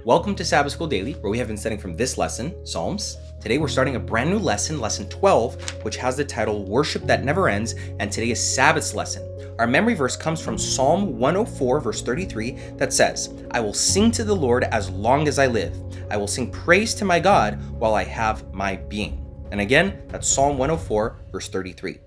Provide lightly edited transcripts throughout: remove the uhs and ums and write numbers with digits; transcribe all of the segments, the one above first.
Welcome to Sabbath School Daily, where we have been studying from this lesson, Psalms. Today we're starting a brand new lesson, lesson 12, which has the title Worship That Never Ends, and today is Sabbath's lesson. Our memory verse comes from Psalm 104, verse 33, that says, "I will sing to the Lord as long as I live. I will sing praise to my God while I have my being." And again, that's Psalm 104, verse 33.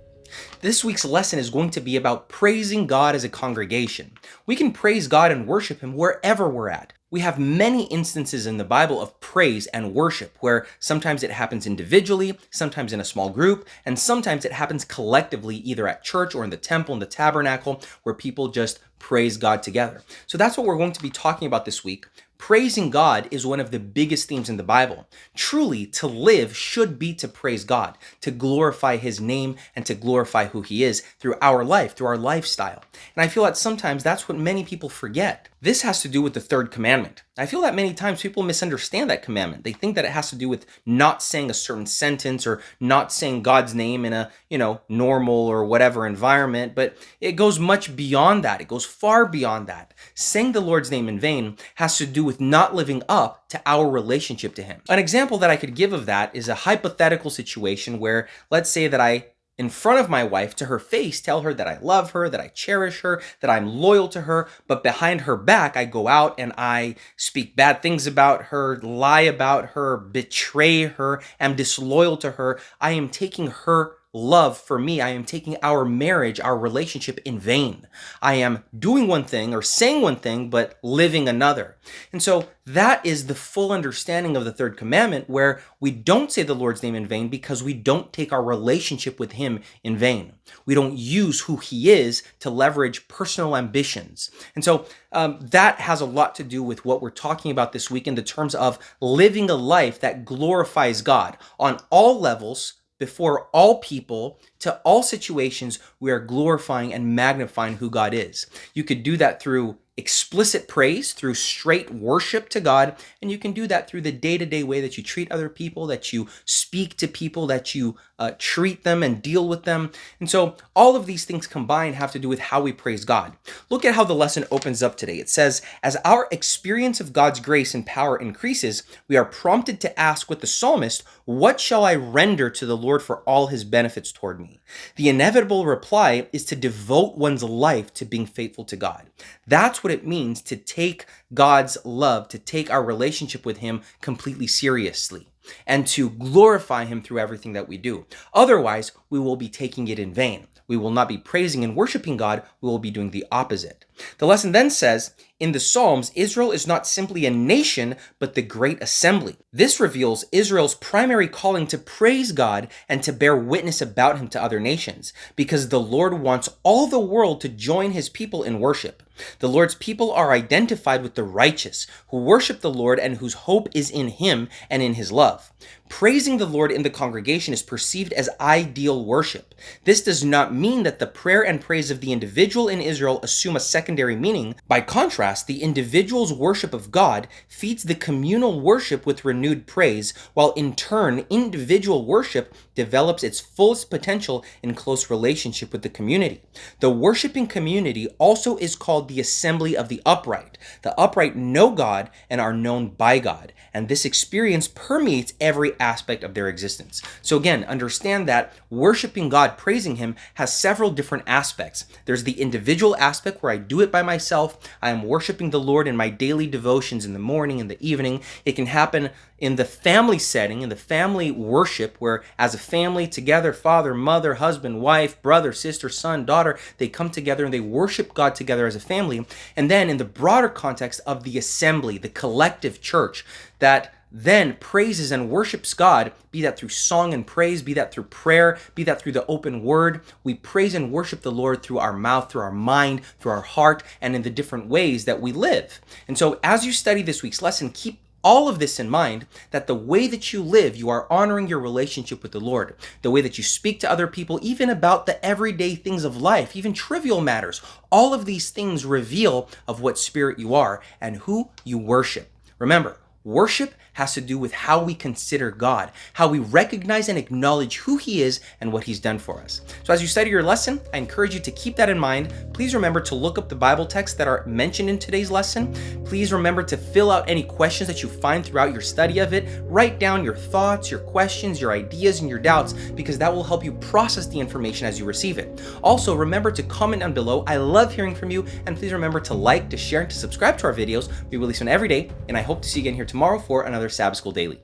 This week's lesson is going to be about praising God as a congregation. We can praise God and worship Him wherever we're at. We have many instances in the Bible of praise and worship where sometimes it happens individually, sometimes in a small group, and sometimes it happens collectively either at church or in the temple, in the tabernacle, where people just praise God together. So that's what we're going to be talking about this week. Praising God is one of the biggest themes in the Bible. Truly, to live should be to praise God, to glorify His name and to glorify who He is through our life, through our lifestyle. And I feel that sometimes that's what many people forget. This has to do with the third commandment. I feel that many times people misunderstand that commandment. They think that it has to do with not saying a certain sentence or not saying God's name in a, normal or whatever environment, but it goes much beyond that. It goes far beyond that. Saying the Lord's name in vain has to do with not living up to our relationship to Him. An example that I could give of that is a hypothetical situation where, let's say that I in front of my wife, to her face, tell her that I love her, that I cherish her, that I'm loyal to her, but behind her back, I go out and I speak bad things about her, lie about her, betray her, am disloyal to her. I am taking her love for me. I am taking our marriage, our relationship in vain. I am doing one thing or saying one thing, but living another. And so that is the full understanding of the third commandment, where we don't say the Lord's name in vain because we don't take our relationship with Him in vain. We don't use who He is to leverage personal ambitions. And so that has a lot to do with what we're talking about this week in the terms of living a life that glorifies God on all levels, before all people, to all situations. We are glorifying and magnifying who God is. You could do that through explicit praise, through straight worship to God, and you can do that through the day-to-day way that you treat other people, that you speak to people, that you treat them and deal with them. And so all of these things combined have to do with how we praise God. Look at how the lesson opens up today. It says, as our experience of God's grace and power increases, we are prompted to ask with the psalmist, what shall I render to the Lord for all His benefits toward me? The inevitable reply is to devote one's life to being faithful to God. That's what it means to take God's love, to take our relationship with Him completely seriously, and to glorify Him through everything that we do. Otherwise, we will be taking it in vain. We will not be praising and worshiping God. We will be doing the opposite. The lesson then says, in the Psalms, Israel is not simply a nation, but the great assembly. This reveals Israel's primary calling to praise God and to bear witness about Him to other nations, because the Lord wants all the world to join His people in worship. The Lord's people are identified with the righteous, who worship the Lord and whose hope is in Him and in His love. Praising the Lord in the congregation is perceived as ideal worship. This does not mean that the prayer and praise of the individual in Israel assume a secondary meaning. By contrast, the individual's worship of God feeds the communal worship with renewed praise, while in turn, individual worship develops its fullest potential in close relationship with the community. The worshiping community also is called the assembly of the upright. The upright know God and are known by God, and this experience permeates every aspect of their existence. So again, understand that worshiping God, praising Him, has several different aspects. There's the individual aspect where I do it by myself. I am worshiping the Lord in my daily devotions in the morning and the evening. It can happen in the family setting, in the family worship, where as a family together, father, mother, husband, wife, brother, sister, son, daughter, they come together and they worship God together as a family. And then in the broader context of the assembly, the collective church, that then praises and worships God, be that through song and praise, be that through prayer, be that through the open word. We praise and worship the Lord through our mouth, through our mind, through our heart, and in the different ways that we live. And so as you study this week's lesson, keep all of this in mind, that the way that you live, you are honoring your relationship with the Lord. The way that you speak to other people, even about the everyday things of life, even trivial matters, all of these things reveal of what spirit you are and who you worship. Remember, worship has to do with how we consider God, how we recognize and acknowledge who He is and what He's done for us. So as you study your lesson, I encourage you to keep that in mind. Please remember to look up the Bible texts that are mentioned in today's lesson. Please remember to fill out any questions that you find throughout your study of it. Write down your thoughts, your questions, your ideas, and your doubts, because that will help you process the information as you receive it. Also, remember to comment down below. I love hearing from you, and please remember to like, to share, and to subscribe to our videos. We release one every day, and I hope to see you again here tomorrow for another Sabbath School Daily.